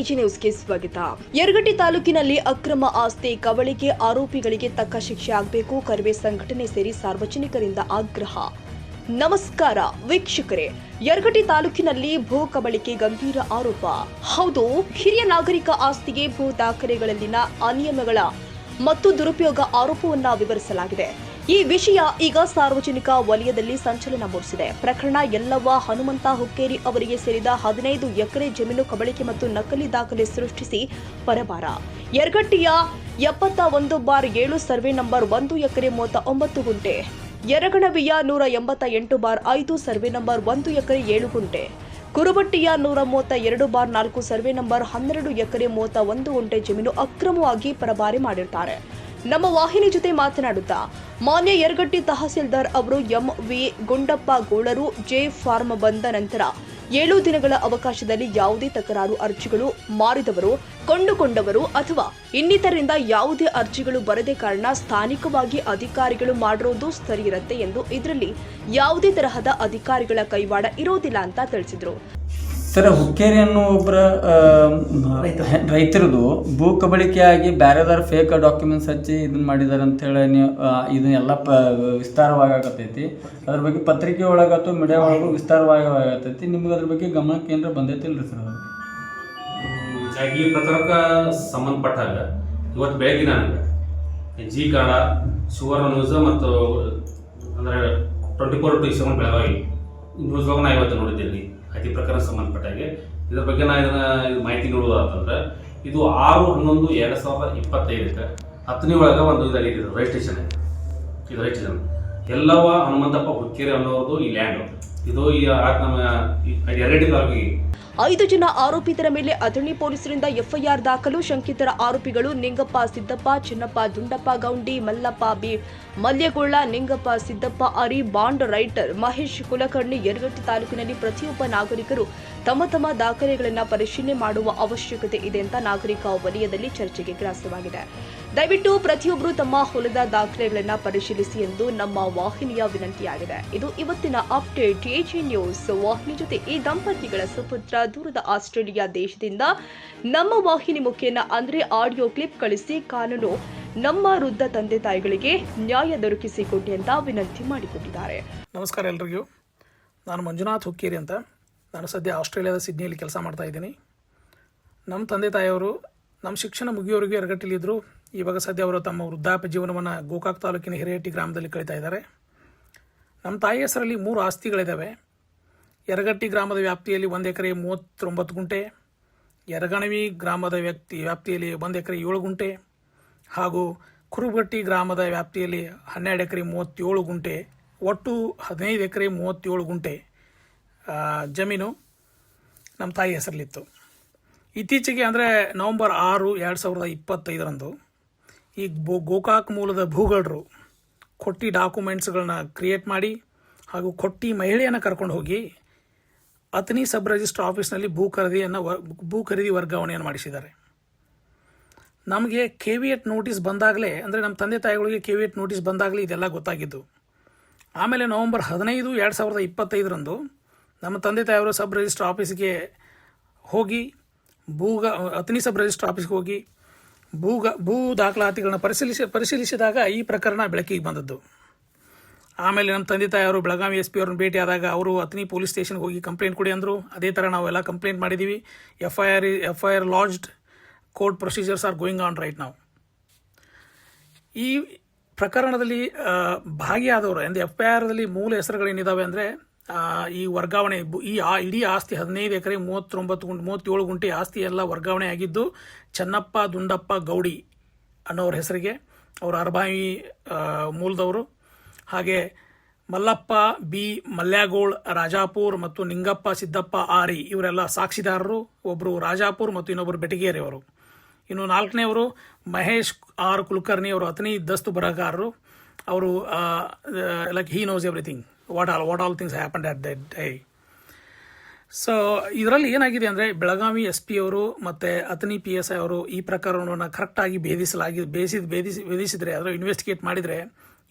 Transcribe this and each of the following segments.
TG ನ್ಯೂಸ್ಗೆ ಸ್ವಾಗತ. ಯರಗಟ್ಟಿ ತಾಲೂಕಿನಲ್ಲಿ ಅಕ್ರಮ ಆಸ್ತಿ ಕಬಳಿಕೆ ಆರೋಪಿಗಳಿಗೆ ತಕ್ಕ ಶಿಕ್ಷೆ ಆಗಬೇಕು. ಕರ್ವೆ ಸಂಘಟನೆ ಸೇರಿ ಸಾರ್ವಜನಿಕರಿಂದ ಆಗ್ರಹ. ನಮಸ್ಕಾರ ವೀಕ್ಷಕರೇ, ಯರಗಟ್ಟಿ ತಾಲೂಕಿನಲ್ಲಿ ಭೂ ಕಬಳಿಕೆ ಗಂಭೀರ ಆರೋಪ. ಹೌದು, ಹಿರಿಯ ನಾಗರಿಕ ಆಸ್ತಿಗೆ ಭೂ ದಾಖಲೆಗಳಲ್ಲಿನ ಅನಿಯಮಗಳ ಮತ್ತು ದುರುಪಯೋಗ ಆರೋಪವನ್ನ ವಿವರಿಸಲಾಗಿದೆ. ಈ ವಿಷಯ ಈಗ ಸಾರ್ವಜನಿಕ ವಲಯದಲ್ಲಿ ಸಂಚಲನ ಮೂಡಿಸಿದೆ. ಪ್ರಕರಣ ಯಲ್ಲವ್ವ ಹನುಮಂತ ಹುಕ್ಕೇರಿ ಅವರಿಗೆ ಸೇರಿದ 15 ಎಕರೆ ಜಮೀನು ಕಬಳಿಕೆ ಮತ್ತು ನಕಲಿ ದಾಖಲೆ ಸೃಷ್ಟಿಸಿ ಪರಭಾರ. ಯರಗಟ್ಟಿಯ 71/7 ಸರ್ವೆ ನಂಬರ್ 1 ಎಕರೆ 39 ಗುಂಟೆ, ಯರಗಣವಿಯ 188/5 ಸರ್ವೆ ನಂಬರ್ 1 ಎಕರೆ 7 ಗುಂಟೆ, ಕುರುಬಟ್ಟಿಯ 132/4 ಸರ್ವೆ ನಂಬರ್ 12 ಎಕರೆ 31 ಗುಂಟೆ ಜಮೀನು ಅಕ್ರಮವಾಗಿ ಪರಭಾರೆ ಮಾಡಿರುತ್ತಾರೆ. ನಮ್ಮ ವಾಹಿನಿ ಜೊತೆ ಮಾತನಾಡುತ್ತಾ ಮಾನ್ಯ ಯರಗಟ್ಟಿ ತಹಸೀಲ್ದಾರ್ ಅವರು ಎಂ.ವಿ. ಗುಂಡಪ್ಪ ಗೋಳರು ಜೆ ಫಾರ್ಮ್ ಬಂದ ನಂತರ 7 ದಿನಗಳ ಅವಕಾಶದಲ್ಲಿ ಯಾವುದೇ ತಕರಾರು ಅರ್ಜಿಗಳು ಮಾರಿದವರು, ಕೊಂಡುಕೊಂಡವರು ಅಥವಾ ಇನ್ನಿತರಿಂದ ಯಾವುದೇ ಅರ್ಜಿಗಳು ಬರದೆ ಕಾರಣ ಸ್ಥಾನಿಕವಾಗಿ ಅಧಿಕಾರಿಗಳು ಮಾಡಿರೋದು ಸರಿ ಇರುತ್ತೆ ಎಂದು ಇದರಲ್ಲಿ ಯಾವುದೇ ತರಹದ ಅಧಿಕಾರಿಗಳ ಕೈವಾಡ ಇರೋದಿಲ್ಲ ಅಂತ ತಿಳಿಸಿದರು. ಸರ್, ಹುಕ್ಕೇರಿ ಅನ್ನೋ ಒಬ್ಬರ ರೈತರದು ಭೂ ಕಬಳಿಕೆಯಾಗಿ ಬೇರೆದಾರ ಫೇಕ್ ಡಾಕ್ಯುಮೆಂಟ್ಸ್ ಹಚ್ಚಿ ಇದನ್ನ ಮಾಡಿದ್ದಾರೆ ಅಂತೇಳಿ ಇದನ್ನೆಲ್ಲ ವಿಸ್ತಾರವಾಗತೈತಿ. ಅದ್ರ ಬಗ್ಗೆ ಪತ್ರಿಕೆ ಒಳಗತ್ತು ಮೀಡಿಯಾ ಒಳಗೂ ವಿಸ್ತಾರವಾಗತೈತಿ. ನಿಮ್ಗೆ ಅದ್ರ ಬಗ್ಗೆ ಗಮನಕ್ಕೆ ಏನಾರ ಬಂದೈತಿ ಇಲ್ರಿ ಸರ್? ಈ ಪ್ರಕರಣಕ್ಕೆ ಸಂಬಂಧಪಟ್ಟಾಗ ಇವತ್ತು ಬೆಳಗ್ಗೆ ನನಗೆ ಜಿ ಕನ್ನಡ, ಸುವರ್ಣ ನ್ಯೂಸ್ ಮತ್ತು ಅಂದರೆ 24/7 ಬೆಳಗಾವಿ ನ್ಯೂಸ್ ಒಳಗೆ ನಾ ಇವತ್ತು ನೋಡಿದ್ದೀನಿ. ಅತಿ ಪ್ರಕರಣ ಸಂಬಂಧಪಟ್ಟಾಗೆ ಇದ್ರ ಬಗ್ಗೆ ನಾ ಇದನ್ನ ಮಾಹಿತಿ ನೋಡೋದಾತಂದ್ರೆ, ಇದು 6/11/2025 10ನೇ ಒಳಗೆ ಒಂದು ಇದಾಗಿದೆ, ರಿಜಿಸ್ಟ್ರೇಷನ್ ಆಗಿದೆ. ಇದು ರಿಜಿಸ್ಟ್ರೇಷನ್ ಯಲ್ಲವ್ವ ಹನುಮಂತಪ್ಪ ಹುಕ್ಕೇರಿ ಅನ್ನೋದು ಈ ಲ್ಯಾಂಡ್. ಇದು ಈ ನಮ್ಮ ಯರಗಟ್ಟಿ ತಾಲೂಕಿಗೆ 5 ಜನ ಆರೋಪಿತರ ಮೇಲೆ ಅಥಣಿ ಪೊಲೀಸರಿಂದ ಎಫ್ಐಆರ್ ದಾಖಲು. ಶಂಕಿತರ ಆರೋಪಿಗಳು ನಿಂಗಪ್ಪ ಸಿದ್ದಪ್ಪ, ಚಿನ್ನಪ್ಪ ದುಂಡಪ್ಪ ಗೌಂಡಿ, ಮಲ್ಲಪ್ಪ ಬಿ ಮಲ್ಯಗೊಳ್ಳ, ನಿಂಗಪ್ಪ ಸಿದ್ದಪ್ಪ ಅರಿ, ಬಾಂಡ್ ರೈಟರ್ ಮಹೇಶ್ ಕುಲಕರ್ಣಿ. ಯರಗಟ್ಟಿ ತಾಲೂಕಿನಲ್ಲಿ ಪ್ರತಿಯೊಬ್ಬ ನಾಗರಿಕರು ತಮ್ಮ ತಮ್ಮ ದಾಖಲೆಗಳನ್ನು ಪರಿಶೀಲನೆ ಮಾಡುವ ಅವಶ್ಯಕತೆ ಇದೆ ಅಂತ ನಾಗರಿಕ ವಲಯದಲ್ಲಿ ಚರ್ಚೆಗೆ ಗ್ರಾಸವಾಗಿದೆ. ದಯವಿಟ್ಟು ಪ್ರತಿಯೊಬ್ಬರು ತಮ್ಮ ಹೊಲದ ದಾಖಲೆಗಳನ್ನು ಪರಿಶೀಲಿಸಿ ಎಂದು ನಮ್ಮ ವಾಹಿನಿಯ ವಿನಂತಿಯಾಗಿದೆ. ಇದು ಇವತ್ತಿನ ಅಪ್ಡೇಟ್. ಟಿಜಿ ನ್ಯೂಸ್ ವಾಹಿನಿ ಜೊತೆ ಈ ದಂಪತಿಗಳ ಸುಪುತ್ರ ದೂರದ ಆಸ್ಟ್ರೇಲಿಯಾ ದೇಶದಿಂದ ನಮ್ಮ ವಾಹಿನಿ ಮುಖೇನ ಅಂದ್ರೆ ಆಡಿಯೋ ಕ್ಲಿಪ್ ಕಳಿಸಿ ಕಾನೂನು ನಮ್ಮ ವೃದ್ಧ ತಂದೆ ತಾಯಿಗಳಿಗೆ ನ್ಯಾಯ ದೊರಕಿಸಿಕೊಡಿ ಅಂತ ವಿನಂತಿ ಮಾಡಿಕೊಂಡಿದ್ದಾರೆ. ನಮಸ್ಕಾರ ಎಲ್ರಿಗೂ. ನಾನು ಮಂಜುನಾಥ್ ಹುಕ್ಕೇರಿ ಅಂತ. ನಾನು ಸದ್ಯ ಆಸ್ಟ್ರೇಲಿಯಾದ ಸಿಡ್ನಿಯಲ್ಲಿ ಕೆಲಸ ಮಾಡ್ತಾ ಇದ್ದೀನಿ. ನಮ್ಮ ತಂದೆ ತಾಯಿಯವರು ನಮ್ಮ ಶಿಕ್ಷಣ ಮುಗಿಯೋರಿಗೆ ಯರಗಟ್ಟಿಲಿದ್ದರು. ಇವಾಗ ಸದ್ಯ ಅವರು ತಮ್ಮ ವೃದ್ಧಾಪ್ಯ ಜೀವನವನ್ನು ಗೋಕಾಕ್ ತಾಲೂಕಿನ ಹಿರೇಹಟ್ಟಿ ಗ್ರಾಮದಲ್ಲಿ ಕಳೀತಾ ಇದ್ದಾರೆ. ನಮ್ಮ ತಾಯಿ ಹೆಸರಲ್ಲಿ 3 ಆಸ್ತಿಗಳಿದ್ದಾವೆ. ಯರಗಟ್ಟಿ ಗ್ರಾಮದ ವ್ಯಾಪ್ತಿಯಲ್ಲಿ 1 ಎಕರೆ 39 ಗುಂಟೆ, ಯರಗಣವಿ ಗ್ರಾಮದ ವ್ಯಾಪ್ತಿಯಲ್ಲಿ 1 ಎಕರೆ 7 ಗುಂಟೆ ಹಾಗೂ ಕುರುಬಟ್ಟಿ ಗ್ರಾಮದ ವ್ಯಾಪ್ತಿಯಲ್ಲಿ 12 ಎಕರೆ 37 ಗುಂಟೆ, ಒಟ್ಟು 15 ಎಕರೆ 37 ಗುಂಟೆ ಜಮೀನು ನಮ್ಮ ತಾಯಿ ಹೆಸರಲ್ಲಿತ್ತು. ಇತ್ತೀಚೆಗೆ ಅಂದರೆ ನವೆಂಬರ್ 6, 2025 ಈ ಗೋಕಾಕ್ ಮೂಲದ ಭೂಗಳರು ಕೊಟ್ಟಿ ಡಾಕ್ಯುಮೆಂಟ್ಸ್ಗಳನ್ನ ಕ್ರಿಯೇಟ್ ಮಾಡಿ ಹಾಗೂ ಕೊಟ್ಟಿ ಮಹಿಳೆಯನ್ನು ಕರ್ಕೊಂಡು ಹೋಗಿ ಅಥಣಿ ಸಬ್ ರಿಜಿಸ್ಟರ್ ಆಫೀಸ್ನಲ್ಲಿ ಭೂ ಖರೀದಿ ವರ್ಗಾವಣೆಯನ್ನು ಮಾಡಿಸಿದ್ದಾರೆ. ನಮಗೆ ಕೆವಿಯಟ್ ನೋಟಿಸ್ ಬಂದಾಗಲೇ, ಅಂದರೆ ನಮ್ಮ ತಂದೆ ತಾಯಿಗಳಿಗೆ ಕೆವಿಯಟ್ ನೋಟಿಸ್ ಬಂದಾಗಲೇ ಇದೆಲ್ಲ ಗೊತ್ತಾಗಿದ್ದು. ಆಮೇಲೆ ನವೆಂಬರ್ 15, 2025 ನಮ್ಮ ತಂದೆ ತಾಯಿಯವರು ಸಬ್ ರಿಜಿಸ್ಟರ್ ಆಫೀಸ್ಗೆ ಹೋಗಿ ಅಥಣಿ ಸಬ್ ರಿಜಿಸ್ಟರ್ ಆಫೀಸ್ಗೆ ಹೋಗಿ ಭೂ ದಾಖಲಾತಿಗಳನ್ನ ಪರಿಶೀಲಿಸಿದಾಗ ಈ ಪ್ರಕರಣ ಬೆಳಕಿಗೆ ಬಂದದ್ದು. ಆಮೇಲೆ ನಮ್ಮ ತಂದೆ ತಾಯಿಯವರು ಬೆಳಗಾವಿ SP ಅವ್ರನ್ನ ಭೇಟಿ ಆದಾಗ ಅವರು ಅಥಣಿ ಪೊಲೀಸ್ ಸ್ಟೇಷನ್ಗೆ ಹೋಗಿ ಕಂಪ್ಲೇಂಟ್ ಕೊಡಿ ಅಂದರು. ಅದೇ ಥರ ನಾವೆಲ್ಲ ಕಂಪ್ಲೇಂಟ್ ಮಾಡಿದ್ದೀವಿ. FIR lodged, court procedures are going on right ನಾವು. ಈ ಪ್ರಕರಣದಲ್ಲಿ ಭಾಗಿಯಾದವರು ಅಂದರೆ ಎಫ್.ಐ.ಆರ್ದಲ್ಲಿ ಮೂಲ ಹೆಸರುಗಳೇನಿದ್ದಾವೆ ಅಂದರೆ, ಈ ವರ್ಗಾವಣೆ ಇಡೀ ಆಸ್ತಿ 15 ಎಕರೆ 37 ಗುಂಟೆ ಆಸ್ತಿ ಎಲ್ಲ ವರ್ಗಾವಣೆ ಆಗಿದ್ದು ಚೆನ್ನಪ್ಪ ದುಂಡಪ್ಪ ಗೌಡಿ ಅನ್ನೋರ ಹೆಸರಿಗೆ. ಅವರು ಅರಬಾವಿ ಮೂಲದವರು. ಹಾಗೆ ಮಲ್ಲಪ್ಪ ಬಿ ಮಲ್ಯಗೋಳ್ ರಾಜಾಪುರ್ ಮತ್ತು ನಿಂಗಪ್ಪ ಸಿದ್ದಪ್ಪ ಆರಿ ಇವರೆಲ್ಲ ಸಾಕ್ಷಿದಾರರು. ಒಬ್ಬರು ರಾಜಾಪುರ್ ಮತ್ತು ಇನ್ನೊಬ್ಬರು ಬೆಟಗೇರಿ ಅವರು. ಇನ್ನು 4ನೇವರು ಮಹೇಶ್ ಆರ್ ಕುಲಕರ್ಣಿ ಅವರು ಅಥಣಿ ದಸ್ತು ಬರಹಗಾರರು. ಅವರು like he knows everything what all things happened at that day. So ಇದರಲ್ಲಿ ಏನಾಗಿದೆ ಅಂದರೆ, ಬೆಳಗಾವಿ SP ಅವರು ಮತ್ತು ಅಥಣಿ PSI ಅವರು ಈ ಪ್ರಕರಣವನ್ನು ಕರೆಕ್ಟಾಗಿ ಭೇದಿಸಿದರೆ, ಅದರ ಇನ್ವೆಸ್ಟಿಗೇಟ್ ಮಾಡಿದರೆ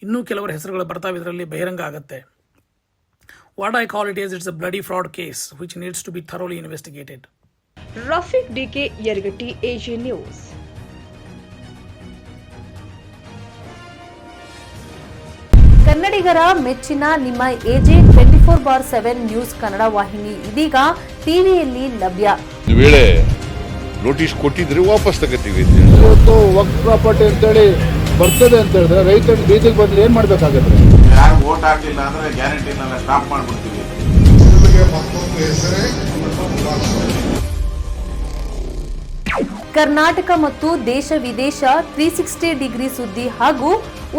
ಇನ್ನೂ ಕೆಲವರ ಹೆಸರುಗಳು ಬರ್ತಾವೆ, ಇದರಲ್ಲಿ ಬಹಿರಂಗ ಆಗುತ್ತೆ. What I call it is, it's a bloody fraud case which needs to be thoroughly investigated. Rafiq DK Yaragatti, AJ news. ಕನ್ನಡಿಗರ ಮೆಚ್ಚಿನ ನಿಮ್ಮ ಎಜೆ 24/7 ನ್ಯೂಸ್ ಕನ್ನಡ ವಾಹಿನಿ ಇದೀಗ ಟಿವಿಯಲ್ಲಿ ಲಭ್ಯ. ಒಂದು ವೇಳೆ ನೋಟಿಸ್ ಕೊಟ್ಟಿದ್ರೆ ವಾಪಸ್ ತಗೋತೀವಿ. ಇವತ್ತು ವಕ್ಫ್ ಪ್ರಾಪರ್ಟಿ ಅಂತೇಳಿ ಬರ್ತದೆ ಅಂತ ಹೇಳಿದ್ರೆ ರೈತರು ಬೀದಿಗೆ ಬಂದ್ರೆ ಏನ್ ಮಾಡ್ಬೇಕಾಗತ್ತೆ? ಯಾರು ವೋಟ್ ಹಾಕಲಿಲ್ಲ ಅಂದ್ರೆ ಗ್ಯಾರಂಟಿನೆಲ್ಲ ಸ್ಟಾಪ್ ಮಾಡ್ಬಿಡ್ತೀವಿ. ಕರ್ನಾಟಕ ಮತ್ತು ದೇಶ ವಿದೇಶ 360 ಡಿಗ್ರಿ ಸುದ್ದಿ ಹಾಗೂ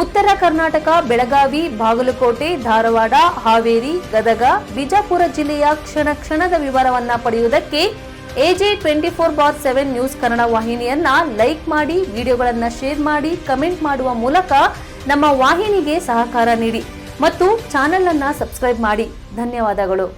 ಉತ್ತರ ಕರ್ನಾಟಕ, ಬೆಳಗಾವಿ, ಬಾಗಲಕೋಟೆ, ಧಾರವಾಡ, ಹಾವೇರಿ, ಗದಗ, ಬಿಜಾಪುರ ಜಿಲ್ಲೆಯ ಕ್ಷಣ ಕ್ಷಣದ ವಿವರವನ್ನ ಪಡೆಯುವುದಕ್ಕೆ ಎಜೆ 24/7 ನ್ಯೂಸ್ ಕನ್ನಡ ವಾಹಿನಿಯನ್ನ ಲೈಕ್ ಮಾಡಿ, ವಿಡಿಯೋಗಳನ್ನ ಶೇರ್ ಮಾಡಿ, ಕಮೆಂಟ್ ಮಾಡುವ ಮೂಲಕ ನಮ್ಮ ವಾಹಿನಿಗೆ ಸಹಕಾರ ನೀಡಿ ಮತ್ತು ಚಾನೆಲ್ ಅನ್ನ ಸಬ್ಸ್ಕ್ರೈಬ್ ಮಾಡಿ. ಧನ್ಯವಾದಗಳು.